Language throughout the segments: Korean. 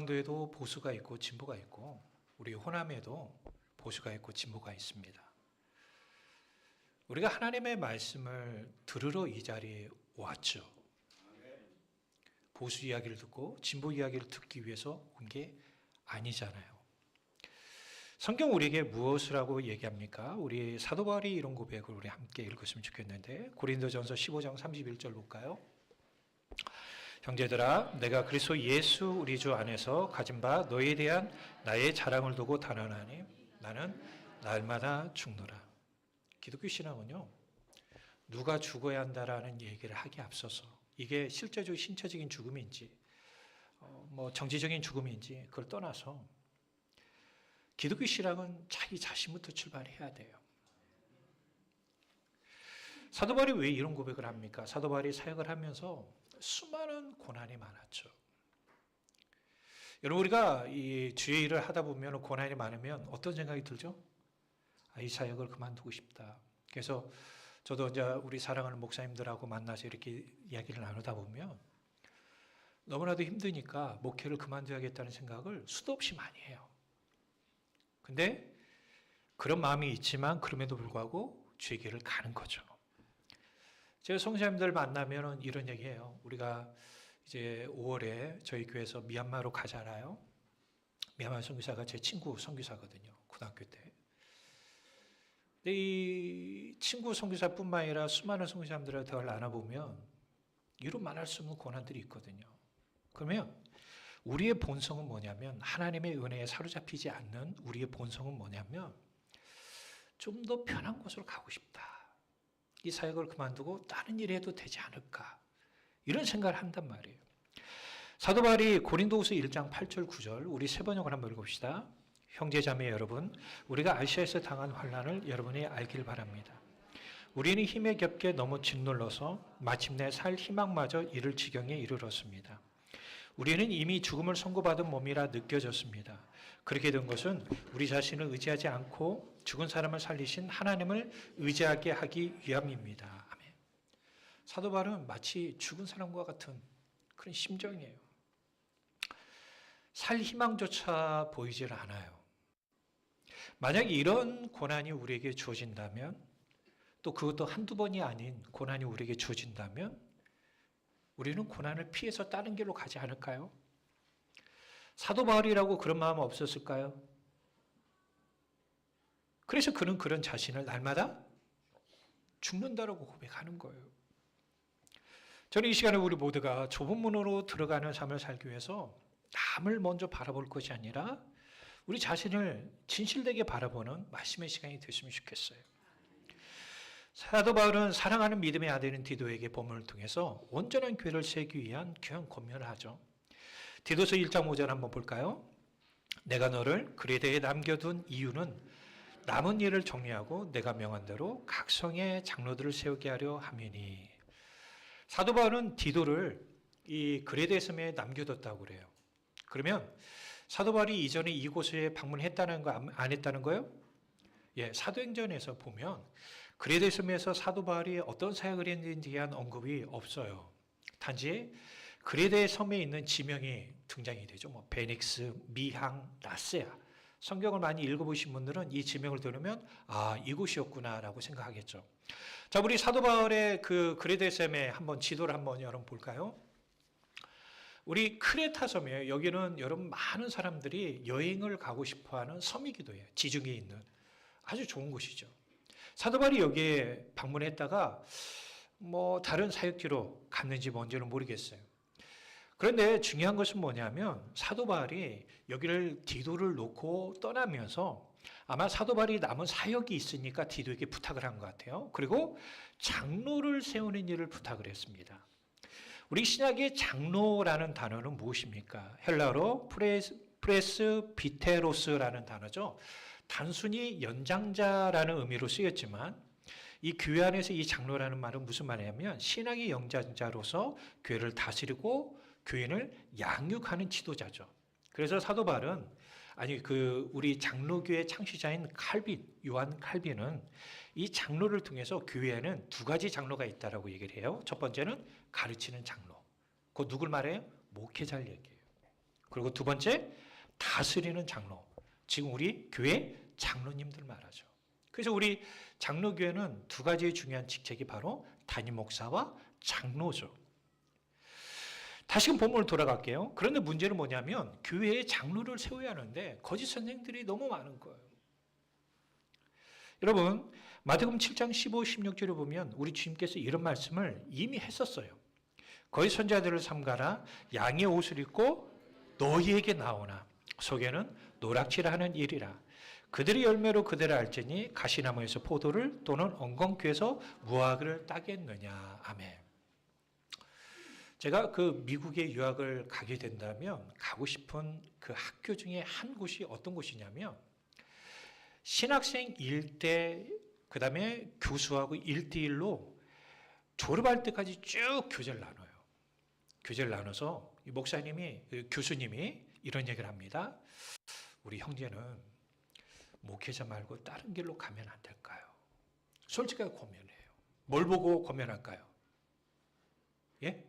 강원도에도 보수가 있고 진보가 있고 우리 호남에도 보수가 있고 진보가 있습니다. 우리가 하나님의 말씀을 들으러 이 자리에 왔죠. 보수 이야기를 듣고 진보 이야기를 듣기 위해서 온 게 아니잖아요. 성경 우리에게 무엇을 하고 얘기합니까? 우리 사도 바울이 이런 고백을 우리 함께 읽었으면 좋겠는데 고린도전서 15장 31절 볼까요? 형제들아 내가 그리스도 예수 우리 주 안에서 가진 바 너희에 대한 나의 자랑을 두고 단언하니 나는 날마다 죽노라. 기독교 신앙은요, 누가 죽어야 한다라는 얘기를 하기에 앞서서 이게 실제적인 신체적인 죽음인지 정치적인 죽음인지 그걸 떠나서 기독교 신앙은 자기 자신부터 출발해야 돼요. 사도 바울이 왜 이런 고백을 합니까? 사도 바울이 사역을 하면서 수많은 고난이 많았죠. 여러분 우리가 이 주의 일을 하다 보면 고난이 많으면 어떤 생각이 들죠? 이 사역을 그만두고 싶다. 그래서 저도 이제 우리 사랑하는 목사님들하고 만나서 이렇게 이야기를 나누다 보면 너무나도 힘드니까 목회를 그만둬야겠다는 생각을 수도 없이 많이 해요. 근데 그런 마음이 있지만 그럼에도 불구하고 주의 길을 가는 거죠. 제가 성도님들 만나면 이런 얘기해요. 우리가 이제 5월에 저희 교회에서 미얀마로 가잖아요. 미얀마 선교사가 제 친구 선교사거든요. 고등학교 때. 근데 이 친구 선교사뿐만 아니라 수많은 선교사님들과 대화를 나눠보면 이루 말할 수 없는 고난들이 있거든요. 그러면 우리의 본성은 뭐냐면 하나님의 은혜에 사로잡히지 않는 우리의 본성은 뭐냐면 좀 더 편한 곳으로 가고 싶다. 이 사역을 그만두고 다른 일 해도 되지 않을까. 이런 생각을 한단 말이에요. 사도 바울이 고린도후서 1장 8절 9절 우리 세 번역을 한번 읽읍시다. 형제자매 여러분, 우리가 아시아에서 당한 환난을 여러분이 알길 바랍니다. 우리는 힘에 겹게 너무 짓눌러서 마침내 살 희망마저 잃을 지경에 이르렀습니다. 우리는 이미 죽음을 선고받은 몸이라 느껴졌습니다. 그렇게 된 것은 우리 자신을 의지하지 않고 죽은 사람을 살리신 하나님을 의지하게 하기 위함입니다. 아멘. 사도 바울은 마치 죽은 사람과 같은 그런 심정이에요. 살 희망조차 보이질 않아요. 만약 이런 고난이 우리에게 주어진다면 또 그것도 한두 번이 아닌 고난이 우리에게 주어진다면 우리는 고난을 피해서 다른 길로 가지 않을까요? 사도 바울이라고 그런 마음 없었을까요? 그래서 그는 그런 자신을 날마다 죽는다라고 고백하는 거예요. 저는 이 시간에 우리 모두가 좁은 문으로 들어가는 삶을 살기 위해서 남을 먼저 바라볼 것이 아니라 우리 자신을 진실되게 바라보는 말씀의 시간이 됐으면 좋겠어요. 사도 바울은 사랑하는 믿음의 아들인 디도에게 본문을 통해서 온전한 교회를 세우기 위한 귀한 권면을 하죠. 디도서 1장 5절 한번 볼까요? 내가 너를 그레데에 남겨둔 이유는 남은 일을 정리하고 내가 명한 대로 각 성의 장로들을 세우게 하려 함이니. 사도 바울은 디도를 이 그레데 섬에 남겨뒀다고 그래요. 그러면 사도 바울이 이전에 이곳에 방문했다는 거 안 했다는 거예요? 예, 사도행전에서 보면 그레데 섬에서 사도 바울이 어떤 사역을 했는지에 대한 언급이 없어요. 단지 그레데 섬에 있는 지명이 등장이 되죠. 베닉스, 미항, 라세아. 성경을 많이 읽어보신 분들은 이 지명을 들으면 이곳이었구나라고 생각하겠죠. 자, 우리 사도 바울의 그 그레데 섬에 한번 지도를 한번 여러분 볼까요? 우리 크레타 섬이에요. 여기는 여러분 많은 사람들이 여행을 가고 싶어하는 섬이기도 해요. 지중해에 있는 아주 좋은 곳이죠. 사도 바울이 여기에 방문했다가 다른 사역지로 갔는지 뭔지는 모르겠어요. 그런데 중요한 것은 뭐냐면 사도 바울이 여기를 디도를 놓고 떠나면서 아마 사도 바울이 남은 사역이 있으니까 디도에게 부탁을 한 것 같아요. 그리고 장로를 세우는 일을 부탁을 했습니다. 우리 신약의 장로라는 단어는 무엇입니까? 헬라어로 프레스비테로스라는 단어죠. 단순히 연장자라는 의미로 쓰였지만 이 교회 안에서 이 장로라는 말은 무슨 말이냐면 신앙의 연장자로서 교회를 다스리고 교인을 양육하는 지도자죠. 그래서 사도 바울은 우리 장로교회 창시자인 요한 칼빈은 이 장로를 통해서 교회에는 두 가지 장로가 있다라고 얘기를 해요. 첫 번째는 가르치는 장로. 그 누굴 말해요? 목회자를 얘기해요. 그리고 두 번째, 다스리는 장로. 지금 우리 교회 장로님들 말하죠. 그래서 우리 장로교회는 두 가지 중요한 직책이 바로 담임 목사와 장로죠. 다시금 본문으로 돌아갈게요. 그런데 문제는 뭐냐면 교회에 장로를 세워야 하는데 거짓 선생들이 너무 많은 거예요. 여러분, 마태복음 7장 15, 16절에 보면 우리 주님께서 이런 말씀을 이미 했었어요. 거짓 선자들을 삼가라. 양의 옷을 입고 너희에게 나오나 속에는 노락질하는 일이라. 그들의 열매로 그들을 알지니 가시나무에서 포도를 또는 엉겅퀴에서 무화과를 따겠느냐. 아멘. 제가 그 미국에 유학을 가게 된다면 가고 싶은 그 학교 중에 한 곳이 어떤 곳이냐면 신학생 1대 그다음에 교수하고 1대1로 졸업할 때까지 쭉 교제를 나눠요. 교제를 나눠서 이 목사님이 교수님이 이런 얘기를 합니다. 우리 형제는 목회자 말고 다른 길로 가면 안 될까요? 솔직하게 고민해요. 뭘 보고 고민할까요? 예?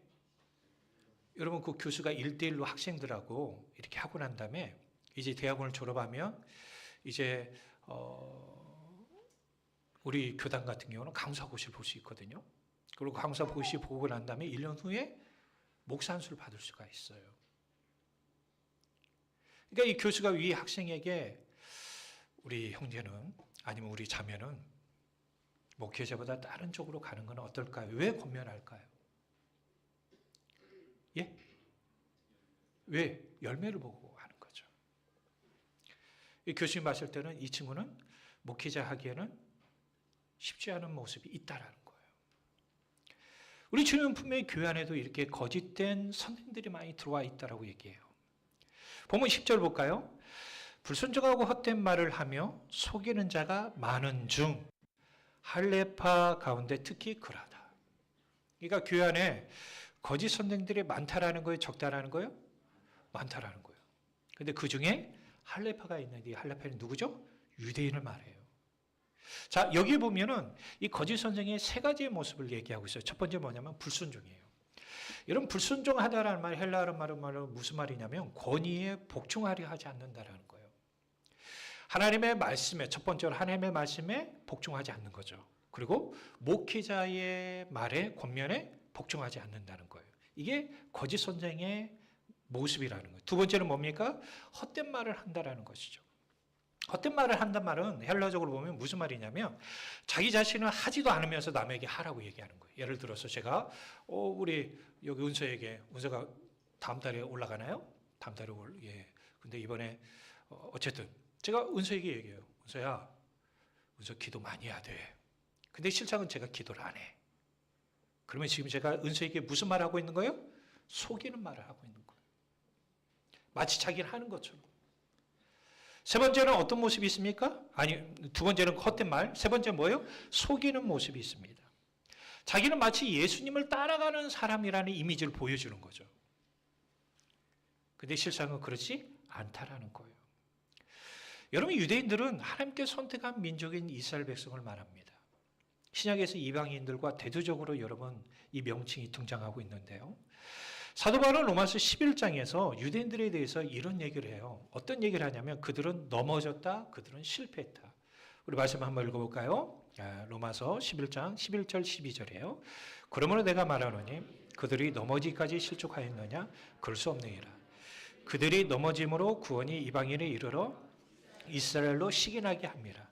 여러분 그 교수가 1대1로 학생들하고 이렇게 하고 난 다음에 이제 대학원을 졸업하면 이제 우리 교단 같은 경우는 강사고시를 볼 수 있거든요. 그리고 강사고시 보고 난 다음에 1년 후에 목사 안수를 받을 수가 있어요. 그러니까 이 교수가 이 학생에게 우리 형제는 아니면 우리 자매는 목회자보다 다른 쪽으로 가는 건 어떨까요? 왜 권면할까요? 예? 왜? 열매를 보고 하는 거죠. 이 교수님 봤을 때는 이 친구는 목회자 하기에는 쉽지 않은 모습이 있다라는 거예요. 우리 주님은 분명히 교회 안에도 이렇게 거짓된 선생들이 많이 들어와 있다라고 얘기해요. 본문 10절 볼까요? 불순종하고 헛된 말을 하며 속이는 자가 많은 중 할례파 가운데 특히 그러하다. 그러니까 교회 안에 거짓 선생들이 많다라는 거예요? 적다라는 거예요? 많다라는 거예요. 근데 그 중에 할례파가 있는데 이 할례파는 누구죠? 유대인을 말해요. 자, 여기 보면은 이 거짓 선생의 세 가지의 모습을 얘기하고 있어요. 첫 번째 뭐냐면 불순종이에요. 여러분 불순종하다라는 말 헬라어 말은 무슨 말이냐면 권위에 복종하려 하지 않는다라는 거예요. 하나님의 말씀에 첫 번째로 하나님의 말씀에 복종하지 않는 거죠. 그리고 목회자의 말에 권면에 복종하지 않는다는 거예요. 이게 거짓 선생의 모습이라는 거예요. 두 번째는 뭡니까? 헛된 말을 한다라는 것이죠. 헛된 말을 한단 말은 헬라적으로 보면 무슨 말이냐면 자기 자신은 하지도 않으면서 남에게 하라고 얘기하는 거예요. 예를 들어서 제가 우리 여기 은서에게 은서가 다음 달에 올라가나요? 다음 달에 근데 이번에 어쨌든 제가 은서에게 얘기해요. 은서야, 은서 기도 많이 해야 돼. 근데 실상은 제가 기도를 안 해. 그러면 지금 제가 은서에게 무슨 말을 하고 있는 거예요? 속이는 말을 하고 있는 거예요. 마치 자기는 하는 것처럼. 세 번째는 어떤 모습이 있습니까? 아니, 두 번째는 헛된 말. 세 번째는 뭐예요? 속이는 모습이 있습니다. 자기는 마치 예수님을 따라가는 사람이라는 이미지를 보여주는 거죠. 근데 실상은 그렇지 않다라는 거예요. 여러분, 유대인들은 하나님께 선택한 민족인 이스라엘 백성을 말합니다. 신약에서 이방인들과 대두적으로 여러분 이 명칭이 등장하고 있는데요. 사도 바울은 로마서 11장에서 유대인들에 대해서 이런 얘기를 해요. 어떤 얘기를 하냐면 그들은 넘어졌다, 그들은 실패했다. 우리 말씀 한번 읽어볼까요? 로마서 11장 11절 12절이에요. 그러므로 내가 말하노니 그들이 넘어지기까지 실족하였느냐? 그럴 수 없느니라. 그들이 넘어짐으로 구원이 이방인에 이르러 이스라엘로 시기나게 합니다.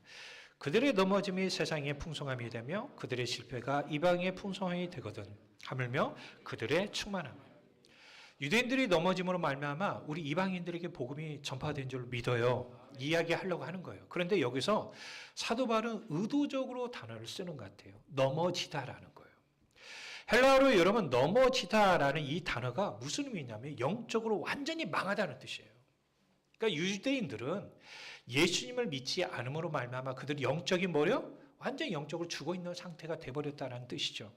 그들의 넘어짐이 세상의 풍성함이 되며 그들의 실패가 이방의 풍성함이 되거든 하물며 그들의 충만함. 유대인들이 넘어짐으로 말미암아 우리 이방인들에게 복음이 전파된 줄 믿어요. 이야기하려고 하는 거예요. 그런데 여기서 사도 바울은 의도적으로 단어를 쓰는 것 같아요. 넘어지다라는 거예요. 헬라어로 여러분 넘어지다라는 이 단어가 무슨 의미냐면 영적으로 완전히 망하다는 뜻이에요. 그러니까 유대인들은 예수님을 믿지 않음으로 말미암아 그들이 영적인 완전히 영적으로 죽어있는 상태가 돼버렸다는 뜻이죠.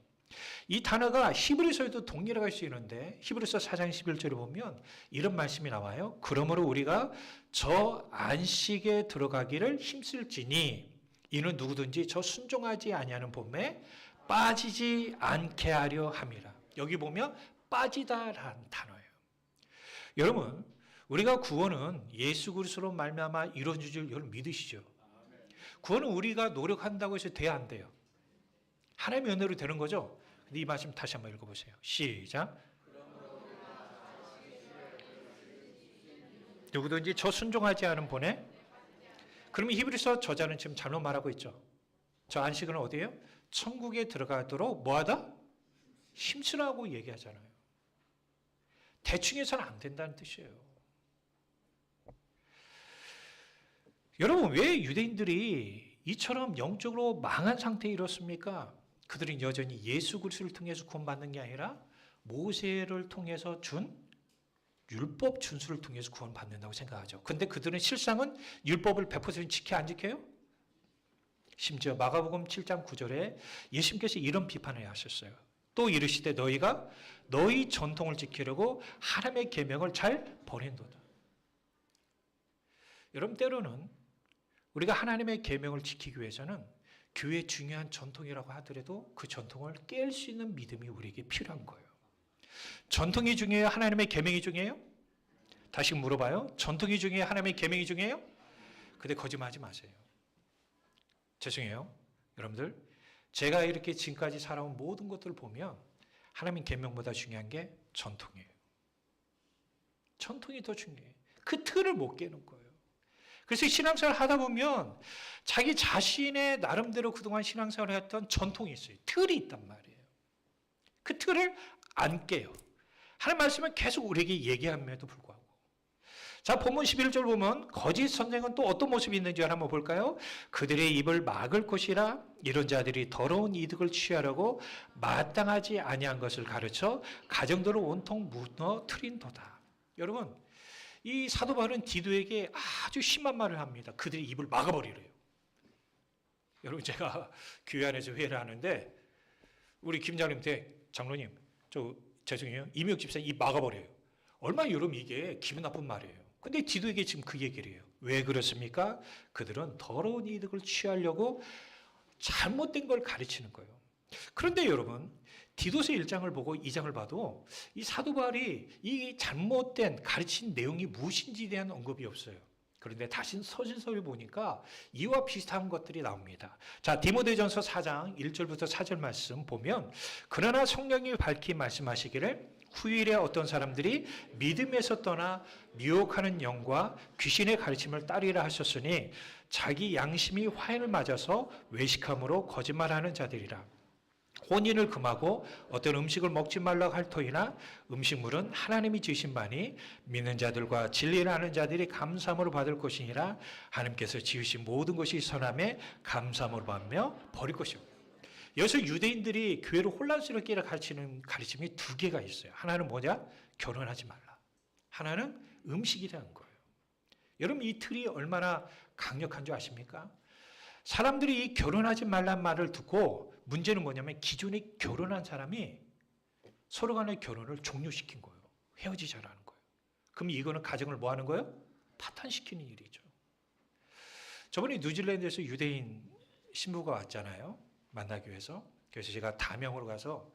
이 단어가 히브리서에도 동일하게 쓰이는데 히브리서 4장 11절에 보면 이런 말씀이 나와요. 그러므로 우리가 저 안식에 들어가기를 힘쓸지니 이는 누구든지 저 순종하지 아니하는 본에 빠지지 않게 하려 함이라. 여기 보면 빠지다라는 단어예요. 여러분, 우리가 구원은 예수 그리스도로 말미암아 이루어진 줄 여러분 믿으시죠? 구원은 우리가 노력한다고 해서 돼야 안 돼요. 하나님의 은혜로 되는 거죠? 근데 이 말씀 다시 한번 읽어보세요. 시작. 누구든지 저 순종하지 않은 본에, 그러면 히브리서 저자는 지금 잘못 말하고 있죠. 저 안식은 어디예요? 천국에 들어가도록 뭐하다? 힘쓰라고 얘기하잖아요. 대충 해서는 안 된다는 뜻이에요. 여러분, 왜 유대인들이 이처럼 영적으로 망한 상태에 이렇습니까? 그들은 여전히 예수 그리스도를 통해서 구원받는 게 아니라 모세를 통해서 준 율법 준수를 통해서 구원받는다고 생각하죠. 근데 그들은 실상은 율법을 100% 지켜 안 지켜요? 심지어 마가복음 7장 9절에 예수님께서 이런 비판을 하셨어요. 또 이르시되 너희가 너희 전통을 지키려고 하나님의 계명을 잘 버린도다. 여러분, 때로는 우리가 하나님의 계명을 지키기 위해서는 교회의 중요한 전통이라고 하더라도 그 전통을 깰 수 있는 믿음이 우리에게 필요한 거예요. 전통이 중요해요? 하나님의 계명이 중요해요? 다시 물어봐요. 전통이 중요해요? 하나님의 계명이 중요해요? 근데 거짓말하지 마세요. 죄송해요. 여러분들, 제가 이렇게 지금까지 살아온 모든 것들을 보면 하나님 계명보다 중요한 게 전통이에요. 전통이 더 중요해요. 그 틀을 못 깨는 거예요. 그래서 신앙생활을 하다 보면 자기 자신의 나름대로 그동안 신앙생활을 했던 전통이 있어요. 틀이 있단 말이에요. 그 틀을 안 깨요. 하나님 말씀은 계속 우리에게 얘기함에도 불구하고. 자, 본문 11절 보면 거짓 선생은 또 어떤 모습이 있는지 한번 볼까요? 그들의 입을 막을 것이라 이런 자들이 더러운 이득을 취하려고 마땅하지 아니한 것을 가르쳐 가정들을 온통 무너뜨린도다. 여러분, 이 사도 바울은 디도에게 아주 심한 말을 합니다. 그들의 입을 막아버리래요. 여러분, 제가 교회 안에서 회의를 하는데 우리 김장님한테 장로님, 죄송해요. 이미혁 집사님 입 막아버려요. 얼마나 여러분 이게 기분 나쁜 말이에요. 근데 디도에게 지금 그 얘기를 해요. 왜 그렇습니까? 그들은 더러운 이득을 취하려고 잘못된 걸 가르치는 거예요. 그런데 여러분, 디도서 1장을 보고 2장을 봐도 이 사도 바울이 이 잘못된 가르친 내용이 무엇인지에 대한 언급이 없어요. 그런데 다시 서신서를 보니까 이와 비슷한 것들이 나옵니다. 자, 디모데전서 4장 1절부터 4절 말씀 보면 그러나 성령이 밝히 말씀하시기를 후일에 어떤 사람들이 믿음에서 떠나 미혹하는 영과 귀신의 가르침을 따르라 하셨으니 자기 양심이 화인을 맞아서 외식함으로 거짓말하는 자들이라. 혼인을 금하고 어떤 음식을 먹지 말라고 할 터이나 음식물은 하나님이 지으신 바니 믿는 자들과 진리를 아는 자들이 감사함으로 받을 것이니라. 하나님께서 지으신 모든 것이 선함에 감사함으로 받며 버릴 것이옵니다. 여기서 유대인들이 교회를 혼란스럽게 가르치는 가르침이 두 개가 있어요. 하나는 뭐냐? 결혼하지 말라. 하나는 음식이라는 거예요. 여러분, 이 틀이 얼마나 강력한 줄 아십니까? 사람들이 이 결혼하지 말란 말을 듣고 문제는 뭐냐면 기존에 결혼한 사람이 서로 간의 결혼을 종료시킨 거예요. 헤어지자라는 거예요. 그럼 이거는 가정을 뭐 하는 거예요? 파탄시키는 일이죠. 저번에 뉴질랜드에서 유대인 신부가 왔잖아요. 만나기 위해서. 그래서 제가 다명으로 가서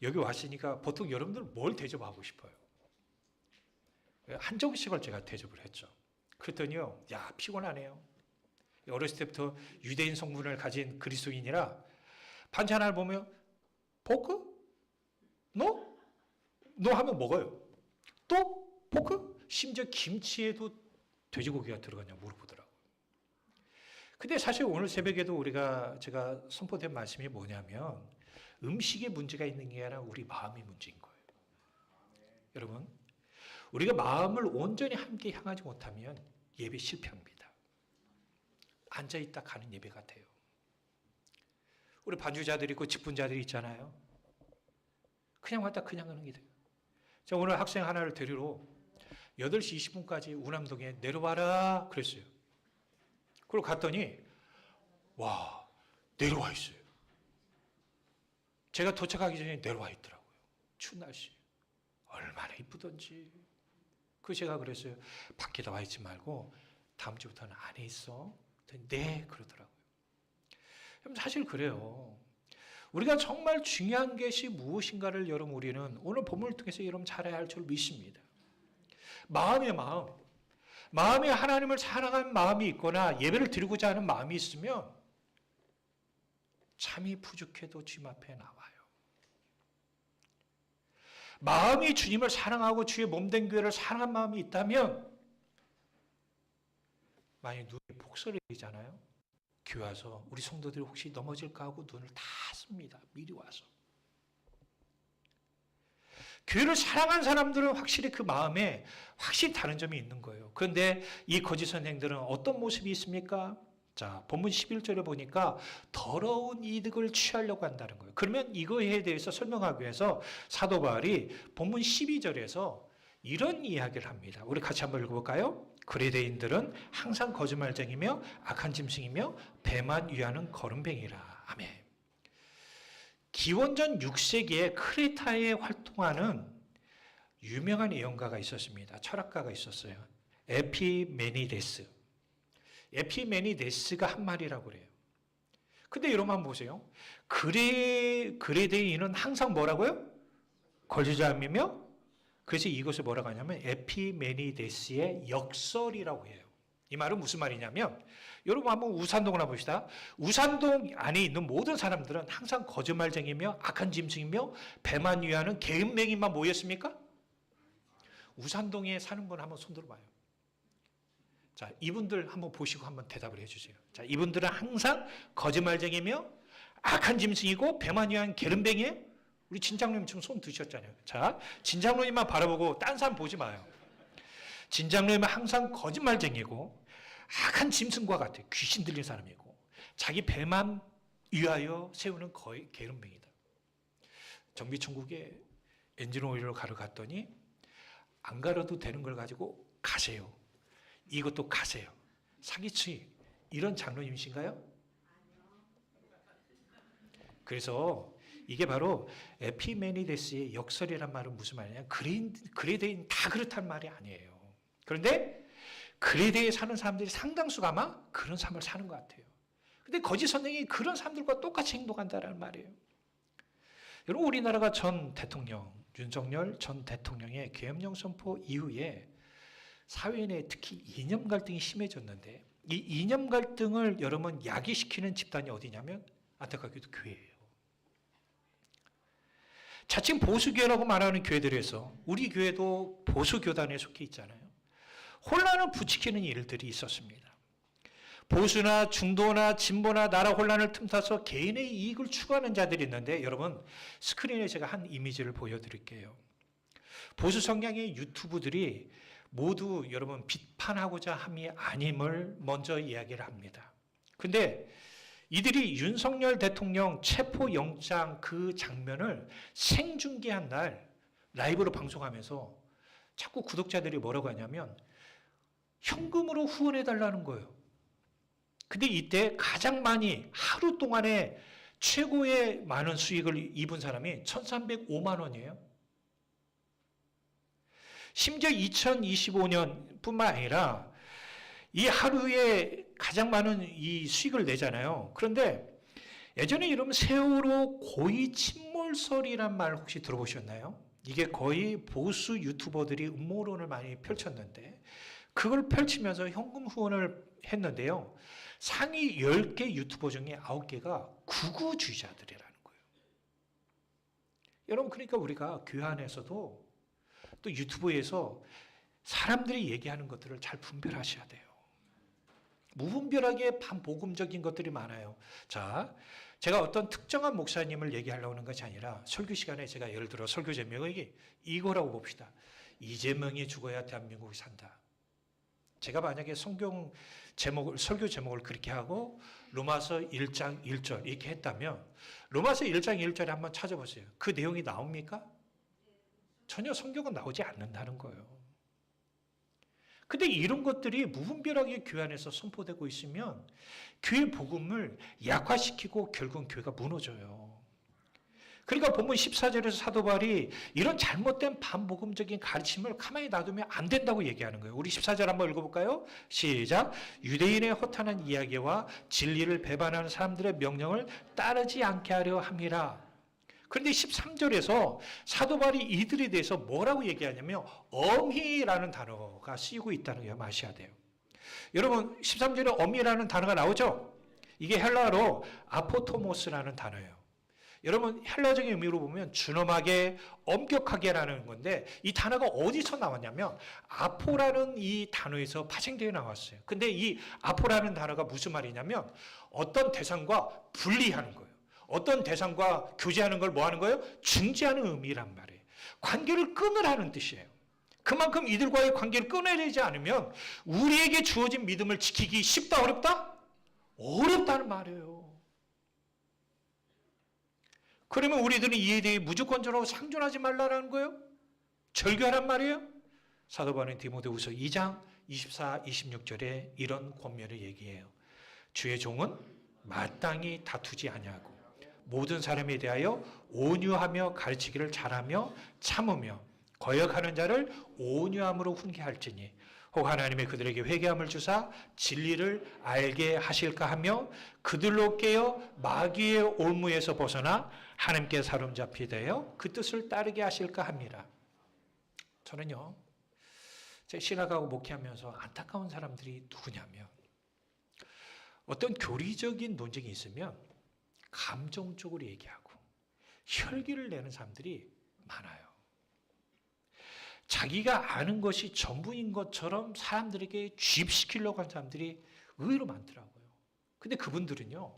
여기 왔으니까 보통 여러분들 뭘 대접하고 싶어요? 한정식을 제가 대접을 했죠. 그랬더니요, 야, 피곤하네요. 어렸을 때부터 유대인 성분을 가진 그리스도인이라 반찬 하나를 보면 포크? 너? 너 하면 먹어요. 또? 포크? 심지어 김치에도 돼지고기가 들어가냐 물어보더라고요. 근데 사실 오늘 새벽에도 제가 선포된 말씀이 뭐냐면 음식에 문제가 있는 게 아니라 우리 마음이 문제인 거예요. 여러분, 우리가 마음을 온전히 함께 향하지 못하면 예배 실패합니다. 앉아있다 가는 예배 같아요. 우리 반주자들이 있고 직분자들이 있잖아요. 그냥 왔다 그냥 가는 게 돼요. 제가 오늘 학생 하나를 데리러 8시 20분까지 우남동에 내려와라 그랬어요. 그리고 갔더니 와, 내려와 있어요. 제가 도착하기 전에 내려와 있더라고요. 추운 날씨. 얼마나 이쁘던지. 그래서 제가 그랬어요. 밖에 나와 있지 말고 다음 주부터는 안에 있어. 네, 그러더라고요. 사실 그래요. 우리가 정말 중요한 것이 무엇인가를 여러분 우리는 오늘 본문을 통해서 여러분 잘 알아야 할 줄 믿습니다. 마음에 하나님을 사랑하는 마음이 있거나 예배를 드리고자 하는 마음이 있으면 참이 부족해도 주님 앞에 나와요. 마음이 주님을 사랑하고 주의 몸된 교회를 사랑한 마음이 있다면 만약 눈이 폭설이잖아요. 교회 와서 우리 성도들이 혹시 넘어질까 하고 눈을 다 씁니다. 미리 와서. 교회를 사랑한 사람들은 확실히 그 마음에 확실히 다른 점이 있는 거예요. 그런데 이 거짓 선생들은 어떤 모습이 있습니까? 자, 본문 11절에 보니까 더러운 이득을 취하려고 한다는 거예요. 그러면 이거에 대해서 설명하기 위해서 사도 바울이 본문 12절에서 이런 이야기를 합니다. 우리 같이 한번 읽어볼까요? 그레데인들은 항상 거짓말쟁이며 악한 짐승이며 배만 위하는 거름뱅이라. 아멘. 기원전 6세기에 크레타에 활동하는 유명한 예언가가 있었습니다. 철학가가 있었어요. 에피메니데스. 에피메니데스가 한 말이라고 그래요. 근데 여러분 한번 보세요. 그레데인은 항상 뭐라고요? 거짓말이며, 그래서 이것을 뭐라고 하냐면 에피메니데스의 역설이라고 해요. 이 말은 무슨 말이냐면, 여러분 한번 우산동을 한번 봅시다. 우산동 안에 있는 모든 사람들은 항상 거짓말쟁이며 악한 짐승이며 배만 위하는 개은맹이만 모였습니까? 우산동에 사는 분 한번 손 들어봐요. 자, 이분들 한번 보시고 한번 대답을 해주세요. 자, 이분들은 항상 거짓말쟁이며 악한 짐승이고 배만 위한 게으름뱅이에요. 우리 진장로님 지금 손 드셨잖아요. 자, 진장로님만 바라보고 딴 사람 보지 마요. 진장로님은 항상 거짓말쟁이고 악한 짐승과 같아요. 귀신 들린 사람이고 자기 배만 위하여 세우는 거의 게으름뱅이다. 정비천국에 엔진오일을 가러 갔더니 안 가려도 되는 걸 가지고 가세요. 이것도 가세요. 사기치 이런 장로님이신가요? 그래서 이게 바로 에피메니데스의 역설이란 말은 무슨 말이냐? 그레데인 다 그렇다는 말이 아니에요. 그런데 그레데에 사는 사람들이 상당수가 아마 그런 삶을 사는 것 같아요. 근데 거짓 선생이 그런 사람들과 똑같이 행동한다는 말이에요. 여러분, 우리나라가 전 대통령 윤석열 전 대통령의 계엄령 선포 이후에 사회 내에 특히 이념 갈등이 심해졌는데 이 이념 갈등을 여러분 야기시키는 집단이 어디냐면 안타깝게도 교회예요. 자칭 보수교회라고 말하는 교회들에서 우리 교회도 보수교단에 속해 있잖아요. 혼란을 부추기는 일들이 있었습니다. 보수나 중도나 진보나 나라 혼란을 틈타서 개인의 이익을 추구하는 자들이 있는데 여러분 스크린에 제가 한 이미지를 보여드릴게요. 보수 성향의 유튜브들이 모두 여러분 비판하고자 함이 아님을 먼저 이야기를 합니다. 근데 이들이 윤석열 대통령 체포영장 그 장면을 생중계한 날 라이브로 방송하면서 자꾸 구독자들이 뭐라고 하냐면 현금으로 후원해달라는 거예요. 근데 이때 가장 많이 하루 동안에 최고의 많은 수익을 입은 사람이 1,305만 원이에요. 심지어 2025년뿐만 아니라 이 하루에 가장 많은 이 수익을 내잖아요. 그런데 예전에 이러면 세월호 고의 침몰설이란 말 혹시 들어보셨나요? 이게 거의 보수 유튜버들이 음모론을 많이 펼쳤는데 그걸 펼치면서 현금 후원을 했는데요. 상위 10개 유튜버 중에 9개가 극우주의자들이라는 거예요. 여러분, 그러니까 우리가 교회 안에서도 또 유튜브에서 사람들이 얘기하는 것들을 잘 분별하셔야 돼요. 무분별하게 반복음적인 것들이 많아요. 자, 제가 어떤 특정한 목사님을 얘기하려고 하는 것이 아니라 설교 시간에 제가 예를 들어 설교 제목이 이거라고 봅시다. 이재명이 죽어야 대한민국이 산다. 제가 만약에 성경 제목을, 설교 제목을 그렇게 하고 로마서 1장 1절 이렇게 했다면 로마서 1장 1절에 한번 찾아보세요. 그 내용이 나옵니까? 전혀 성경은 나오지 않는다는 거예요. 근데 이런 것들이 무분별하게 교회 안에서 선포되고 있으면 교회 복음을 약화시키고 결국은 교회가 무너져요. 그러니까 본문 14절에서 사도 바울이 이런 잘못된 반복음적인 가르침을 가만히 놔두면 안 된다고 얘기하는 거예요. 우리 14절 한번 읽어볼까요? 시작. 유대인의 허탄한 이야기와 진리를 배반하는 사람들의 명령을 따르지 않게 하려 함이라. 그런데 13절에서 사도 바울이 이들에 대해서 뭐라고 얘기하냐면 엄히라는 단어가 쓰이고 있다는 걸 아셔야 돼요. 여러분 13절에 엄히라는 단어가 나오죠? 이게 헬라어로 아포토모스라는 단어예요. 여러분 헬라적인 의미로 보면 준엄하게 엄격하게라는 건데 이 단어가 어디서 나왔냐면 아포라는 이 단어에서 파생되어 나왔어요. 근데 이 아포라는 단어가 무슨 말이냐면 어떤 대상과 분리하는 거예요. 어떤 대상과 교제하는 걸 뭐 하는 거예요? 중지하는 의미란 말이에요. 관계를 끊으라는 뜻이에요. 그만큼 이들과의 관계를 끊어내지 않으면 우리에게 주어진 믿음을 지키기 쉽다 어렵다? 어렵다는 말이에요. 그러면 우리들은 이에 대해 무조건적으로 상존하지 말라는 거예요? 절교하란 말이에요? 사도 바울은 디모데후서 2장 24, 26절에 이런 권면을 얘기해요. 주의 종은 마땅히 다투지 아니하고 모든 사람에 대하여 온유하며 가르치기를 잘하며 참으며 거역하는 자를 온유함으로 훈계할지니 혹 하나님의 그들에게 회개함을 주사 진리를 알게 하실까 하며 그들로 깨어 마귀의 올무에서 벗어나 하나님께 사로잡히 되어 그 뜻을 따르게 하실까 합니다. 저는요, 제 신학하고 목회하면서 안타까운 사람들이 누구냐면 어떤 교리적인 논쟁이 있으면 감정적으로 얘기하고 혈기를 내는 사람들이 많아요. 자기가 아는 것이 전부인 것처럼 사람들에게 주입시키려고 하는 사람들이 의외로 많더라고요. 근데 그분들은요,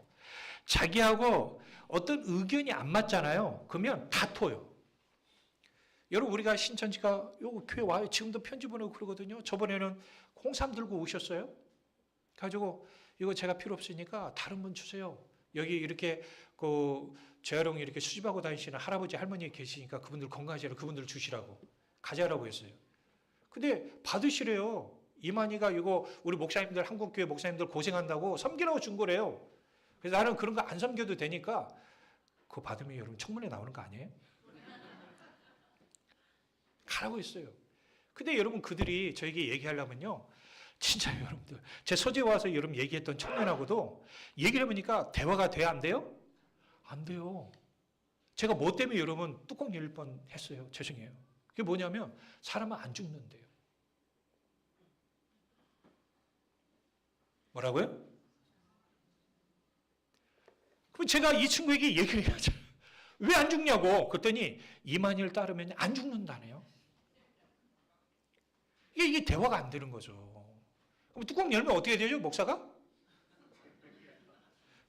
자기하고 어떤 의견이 안 맞잖아요. 그러면 다퉈요. 여러분, 우리가 신천지가 요 교회 와요. 지금도 편지 보내고 그러거든요. 저번에는 홍삼 들고 오셨어요. 가지고 이거 제가 필요 없으니까 다른 분 주세요. 여기 이렇게 그 재활용 이렇게 수집하고 다니시는 할아버지 할머니 계시니까 그분들 건강하시라고 그분들 주시라고 가져가라고 했어요. 근데 받으시래요. 이만희가 이거 우리 목사님들 한국교회 목사님들 고생한다고 섬기라고 준 거래요. 그래서 나는 그런 거 안 섬겨도 되니까 그거 받으면 여러분 청문회 나오는 거 아니에요? 가라고 했어요. 근데 여러분 그들이 저에게 얘기하려면요. 진짜 여러분들 제 서재 와서 여러분 얘기했던 청년하고도 얘기를 해보니까 대화가 돼야 안 돼요? 안 돼요. 제가 뭐 때문에 여러분 뚜껑 열릴 뻔 했어요. 죄송해요. 그게 뭐냐면 사람은 안 죽는데요. 뭐라고요? 그럼 제가 이 친구에게 얘기를 해야죠. 왜 안 죽냐고. 그랬더니 이만희를 따르면 안 죽는다네요. 이게 대화가 안 되는 거죠. 그럼 뚜껑 열면 어떻게 되죠? 목사가?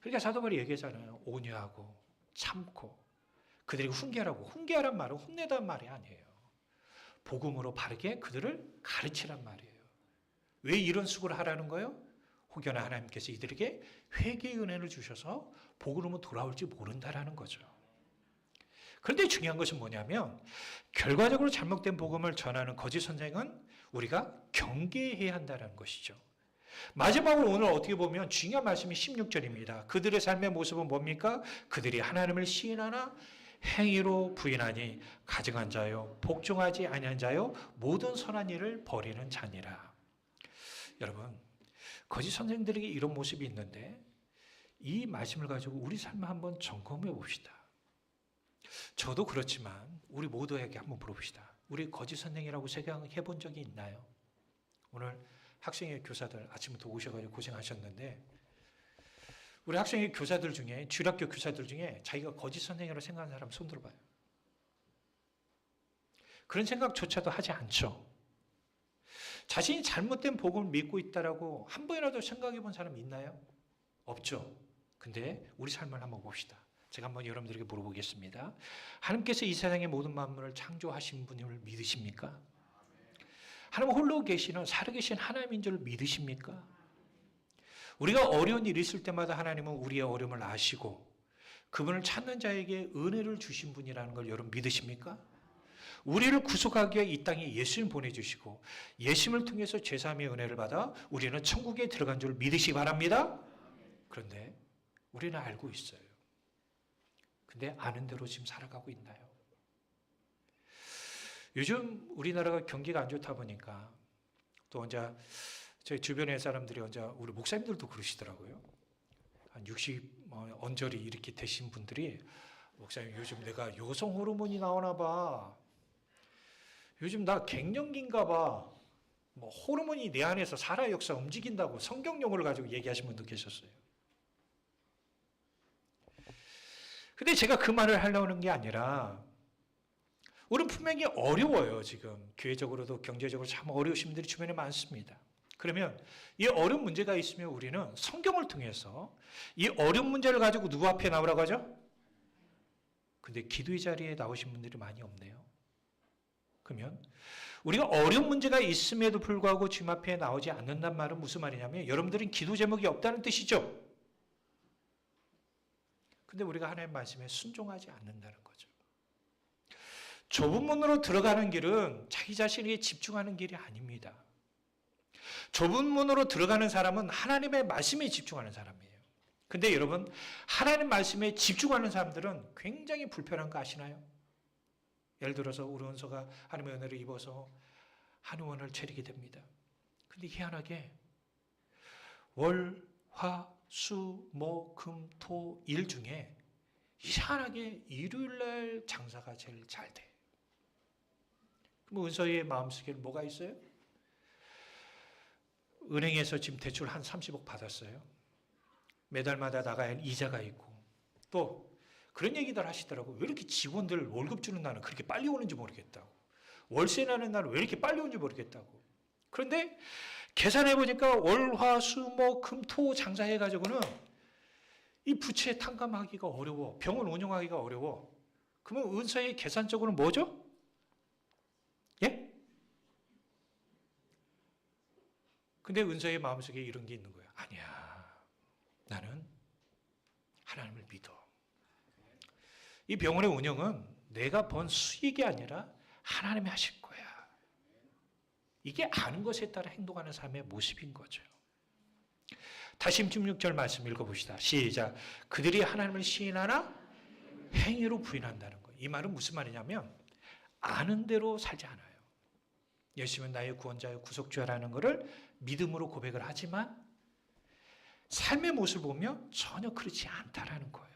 그러니까 사도 바울이 얘기하잖아요. 온유하고 참고 그들에게 훈계하라고. 훈계하란 말은 혼내다는 말이 아니에요. 복음으로 바르게 그들을 가르치란 말이에요. 왜 이런 수고를 하라는 거예요? 혹여나 하나님께서 이들에게 회개의 은혜를 주셔서 복으로 돌아올지 모른다라는 거죠. 그런데 중요한 것은 뭐냐면 결과적으로 잘못된 복음을 전하는 거짓 선생은 우리가 경계해야 한다는 것이죠. 마지막으로 오늘 어떻게 보면 중요한 말씀이 16절입니다. 그들의 삶의 모습은 뭡니까? 그들이 하나님을 시인하나 행위로 부인하니 가증한 자요 복종하지 아니한 자요 모든 선한 일을 버리는 자니라. 여러분 거짓 선생들에게 이런 모습이 있는데 이 말씀을 가지고 우리 삶을 한번 점검해 봅시다. 저도 그렇지만 우리 모두에게 한번 물어봅시다. 우리 거짓 선생이라고 생각해 본 적이 있나요? 오늘 학생회 교사들 아침부터 오셔가지고 고생하셨는데 우리 학생회 교사들 중에 주일학교 교사들 중에 자기가 거짓 선생이라고 생각하는 사람 손 들어봐요. 그런 생각조차도 하지 않죠. 자신이 잘못된 복음을 믿고 있다라고 한 번이라도 생각해 본 사람 있나요? 없죠. 근데 우리 삶을 한번 봅시다. 제가 한번 여러분들에게 물어보겠습니다. 하나님께서 이 세상의 모든 만물을 창조하신 분을 믿으십니까? 하나님 홀로 계시는 살아계신 하나님인 줄 믿으십니까? 우리가 어려운 일이 있을 때마다 하나님은 우리의 어려움을 아시고 그분을 찾는 자에게 은혜를 주신 분이라는 걸 여러분 믿으십니까? 우리를 구속하기 위해 이 땅에 예수님 보내주시고 예수님을 통해서 죄사함의 은혜를 받아 우리는 천국에 들어간 줄 믿으시기 바랍니다. 그런데 우리는 알고 있어요. 근데 아는 대로 지금 살아가고 있나요? 요즘 우리나라가 경기가 안 좋다 보니까 또 이제 저희 주변의 사람들이 이제 우리 목사님들도 그러시더라고요. 한 60 언저리 이렇게 되신 분들이 목사님 요즘 내가 여성 호르몬이 나오나 봐. 요즘 나 갱년기인가 봐. 뭐 호르몬이 내 안에서 살아 역사 움직인다고 성경 용어를 가지고 얘기하신 분도 계셨어요. 근데 제가 그 말을 하려는 게 아니라 우리는 분명히 어려워요. 지금 교회적으로도 경제적으로 참 어려우신 분들이 주변에 많습니다. 그러면 이 어려운 문제가 있으면 우리는 성경을 통해서 이 어려운 문제를 가지고 누구 앞에 나오라고 하죠? 근데 기도의 자리에 나오신 분들이 많이 없네요. 그러면 우리가 어려운 문제가 있음에도 불구하고 주님 앞에 나오지 않는단 말은 무슨 말이냐면 여러분들은 기도 제목이 없다는 뜻이죠. 근데 우리가 하나님의 말씀에 순종하지 않는다는 거죠. 좁은 문으로 들어가는 길은 자기 자신에게 집중하는 길이 아닙니다. 좁은 문으로 들어가는 사람은 하나님의 말씀에 집중하는 사람이에요. 근데 여러분, 하나님 말씀에 집중하는 사람들은 굉장히 불편한 거 아시나요? 예를 들어서 우리 원서가 하나님의 은혜를 입어서 한의원을 차리게 됩니다. 근데 희한하게 월, 화, 수, 목, 금, 토, 일 중에 희한하게 일요일날 장사가 제일 잘 돼. 그럼 은서의 마음속에 뭐가 있어요? 은행에서 지금 대출 한 30억 받았어요. 매달마다 나가야 할 이자가 있고 또 그런 얘기들 하시더라고요. 왜 이렇게 직원들 월급 주는 날은 그렇게 빨리 오는지 모르겠다고. 월세 나는 날은 왜 이렇게 빨리 오는지 모르겠다고. 그런데 계산해 보니까 월, 화, 수, 목, 금, 토 장사해가지고는 이 부채 탕감하기가 어려워. 병원 운영하기가 어려워. 그러면 은사의 계산적으로는 뭐죠? 예? 근데 은사의 마음속에 이런 게 있는 거예요. 아니야. 나는 하나님을 믿어. 이 병원의 운영은 내가 번 수익이 아니라 하나님이 하실 거야. 이게 아는 것에 따라 행동하는 삶의 모습인 거죠. 다시 16절 말씀 읽어봅시다. 시작. 그들이 하나님을 시인하나 행위로 부인한다는 거예요. 이 말은 무슨 말이냐면 아는 대로 살지 않아요. 예수님은 나의 구원자요 구속주라는 것을 믿음으로 고백을 하지만 삶의 모습을 보면 전혀 그렇지 않다라는 거예요.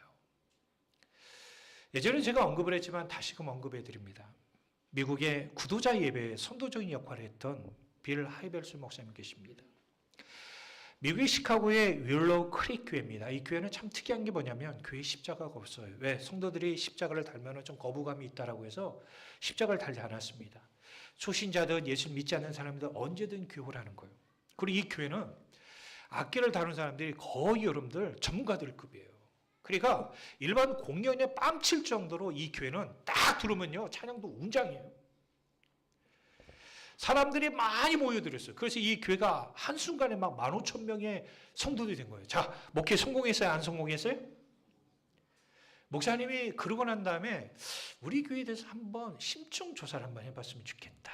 예전에 제가 언급을 했지만 다시금 언급해 드립니다. 미국의 구도자 예배에 선도적인 역할을 했던 빌 하이벨스 목사님 계십니다. 미국의 시카고의 윌로우 크릭 교회입니다. 이 교회는 참 특이한 게 뭐냐면 교회에 십자가가 없어요. 왜? 성도들이 십자가를 달면 좀 거부감이 있다라고 해서 십자가를 달지 않았습니다. 초신자든 예수 믿지 않는 사람들 언제든 교회를 하는 거예요. 그리고 이 교회는 악기를 다루는 사람들이 거의 여러분들 전문가들급이에요. 그러니까 일반 공연에 뺨칠 정도로 이 교회는 딱 들으면요 찬양도 웅장해요. 사람들이 많이 모여들었어요. 그래서 이 교회가 한순간에 막 15,000명의 성도들이 된 거예요. 자, 목회 성공했어요? 안 성공했어요? 목사님이 그러고 난 다음에 우리 교회에 대해서 한번 심층 조사를 한번 해봤으면 좋겠다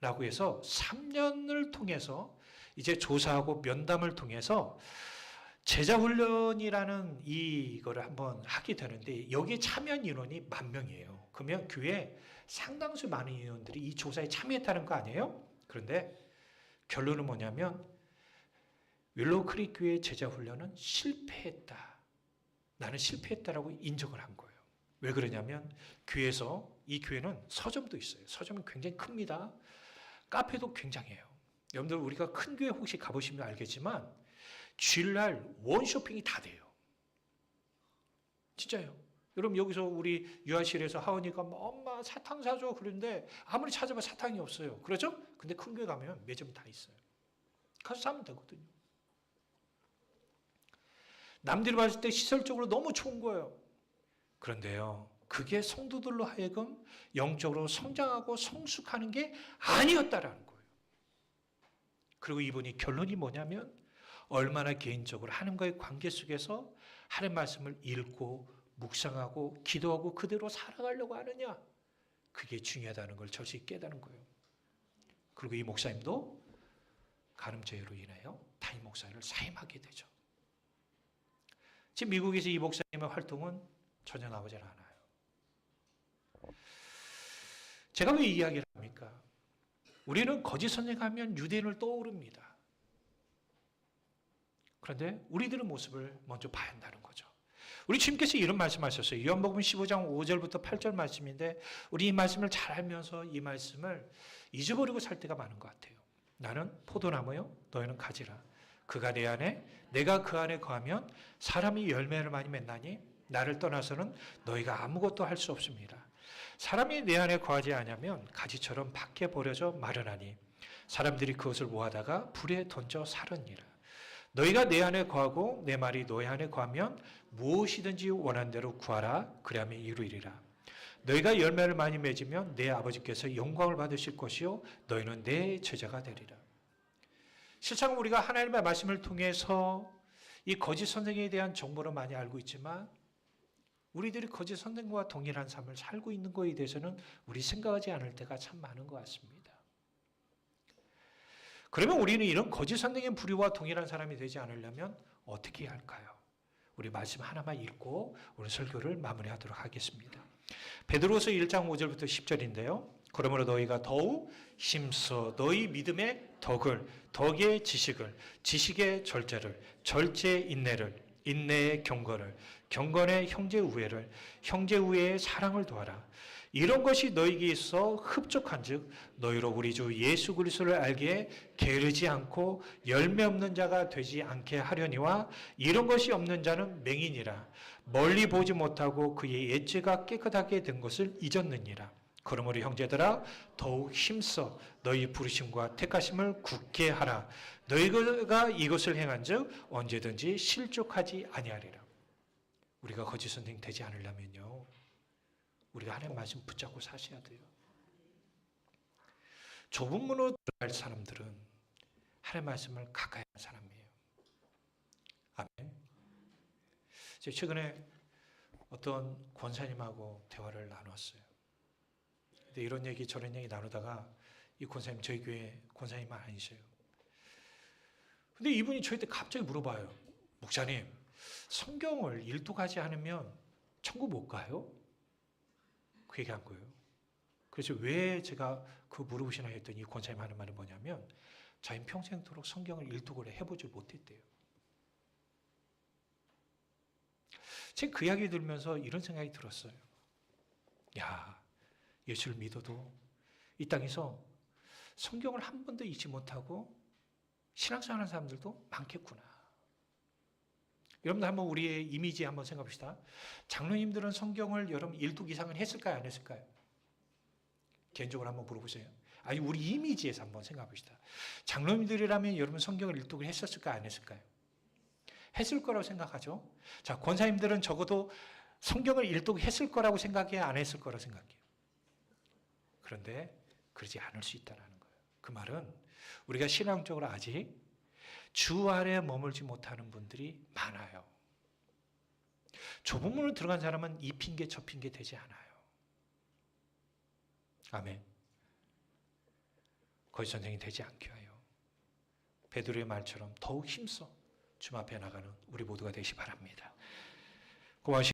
라고 해서 3년을 통해서 이제 조사하고 면담을 통해서 제자훈련이라는 이거를 한번 하게 되는데 여기에 참여한 인원이 10,000명이에요. 그러면 교회 상당수 많은 인원들이 이 조사에 참여했다는 거 아니에요? 그런데 결론은 뭐냐면 윌로우 크릭 교회 제자훈련은 실패했다. 나는 실패했다라고 인정을 한 거예요. 왜 그러냐면 교회에서 이 교회는 서점도 있어요. 서점은 굉장히 큽니다. 카페도 굉장해요. 여러분들 우리가 큰 교회 혹시 가보시면 알겠지만 주일날 원쇼핑이 다 돼요. 진짜요. 여러분 여기서 우리 유아실에서 하은이가 엄마 사탕 사줘 그러는데 아무리 찾아봐 사탕이 없어요. 그렇죠? 근데 큰 교회 가면 매점 다 있어요. 가서 사면 되거든요. 남들이 봤을 때 시설적으로 너무 좋은 거예요. 그런데요. 그게 성도들로 하여금 영적으로 성장하고 성숙하는 게 아니었다라는 거예요. 그리고 이분이 결론이 뭐냐면 얼마나 개인적으로 하나님과의 관계 속에서 하나님 말씀을 읽고 묵상하고 기도하고 그대로 살아가려고 하느냐. 그게 중요하다는 걸 절실히 깨닫는 거예요. 그리고 이 목사님도 간음죄로 인하여 담임 목사를 사임하게 되죠. 지금 미국에서 이 목사님의 활동은 전혀 나오질 않아요. 제가 왜 이 이야기를 합니까? 우리는 거짓 선생하면 유대인을 떠오릅니다. 그런데 우리들의 모습을 먼저 봐야 한다는 거죠. 우리 주님께서 이런 말씀하셨어요. 요한복음 15장 5절부터 8절 말씀인데 우리 이 말씀을 잘 알면서 이 말씀을 잊어버리고 살 때가 많은 것 같아요. 나는 포도나무요, 너희는 가지라. 그가 내 안에, 내가 그 안에 거하면 사람이 열매를 많이 맺나니 나를 떠나서는 너희가 아무것도 할 수 없습니다. 사람이 내 안에 거하지 않으면 가지처럼 밖에 버려져 마르나니 사람들이 그것을 모아다가 불에 던져 사르니라. 너희가 내 안에 거하고 내 말이 너희 안에 거하면 무엇이든지 원한 대로 구하라. 그리하면 이루리라. 너희가 열매를 많이 맺으면 내 아버지께서 영광을 받으실 것이요 너희는 내 제자가 되리라. 실상 우리가 하나님의 말씀을 통해서 이 거짓 선생에 대한 정보를 많이 알고 있지만 우리들이 거짓 선생과 동일한 삶을 살고 있는 것에 대해서는 우리 생각하지 않을 때가 참 많은 것 같습니다. 그러면 우리는 이런 거짓 선생의 부류와 동일한 사람이 되지 않으려면 어떻게 해야 할까요? 우리 말씀 하나만 읽고 오늘 설교를 마무리하도록 하겠습니다. 베드로서 1장 5절부터 10절인데요. 그러므로 너희가 더욱 힘써 너희 믿음의 덕을, 덕의 지식을, 지식의 절제를, 절제의 인내를, 인내의 경건을, 경건의 형제 우애를, 형제 우애의 사랑을 도하라. 이런 것이 너희에게 있어 흡족한즉 너희로 우리 주 예수 그리스도를 알기에 게으르지 않고 열매 없는 자가 되지 않게 하려니와 이런 것이 없는 자는 맹인이라. 멀리 보지 못하고 그의 옛죄가 깨끗하게 된 것을 잊었느니라. 그러므로 형제들아 더욱 힘써 너희 부르심과 택하심을 굳게 하라. 너희가 이것을 행한즉 언제든지 실족하지 아니하리라. 우리가 거짓 선생 되지 않으려면요, 우리가 하나님 말씀 붙잡고 사셔야 돼요. 좁은 문으로 들어갈 사람들은 하나님 말씀을 가까이 하는 사람이에요. 아멘. 제가 최근에 어떤 권사님하고 대화를 나눴어요. 근데 이런 얘기 저런 얘기 나누다가 이 권사님 저희 교회 권사님은 아니셔요. 근데 이분이 저한테 갑자기 물어봐요. 목사님, 성경을 일독하지 않으면 천국 못 가요? 그 얘기한 거예요. 그래서 왜 제가 그 물어보시나 했더니 이 권사님 하는 말은 뭐냐면 자기 평생토록 성경을 일독을 해보지 못했대요. 제가 그 이야기 들으면서 이런 생각이 들었어요. 야, 예수를 믿어도 이 땅에서 성경을 한 번도 읽지 못하고 신앙생활하는 사람들도 많겠구나. 여러분들 한번 우리의 이미지 한번 생각해 봅시다. 장로님들은 성경을 여러분 일독 이상은 했을까요? 안 했을까요? 개인적으로 한번 물어보세요. 아니 우리 이미지에서 한번 생각해 봅시다. 장로님들이라면 여러분 성경을 일독을 했었을까요? 안 했을까요? 했을 거라고 생각하죠. 자, 권사님들은 적어도 성경을 일독했을 거라고 생각해야 안 했을 거라고 생각해요. 그런데 그러지 않을 수 있다는 거예요. 그 말은 우리가 신앙적으로 아직 주 아래 머물지 못하는 분들이 많아요. 좁은 문으로 들어간 사람은 이 핑계 저 핑계 되지 않아요. 아멘. 거짓 선생이 되지 않게 하여 베드로의 말처럼 더욱 힘써 주님 앞에 나가는 우리 모두가 되시 바랍니다. 고마우신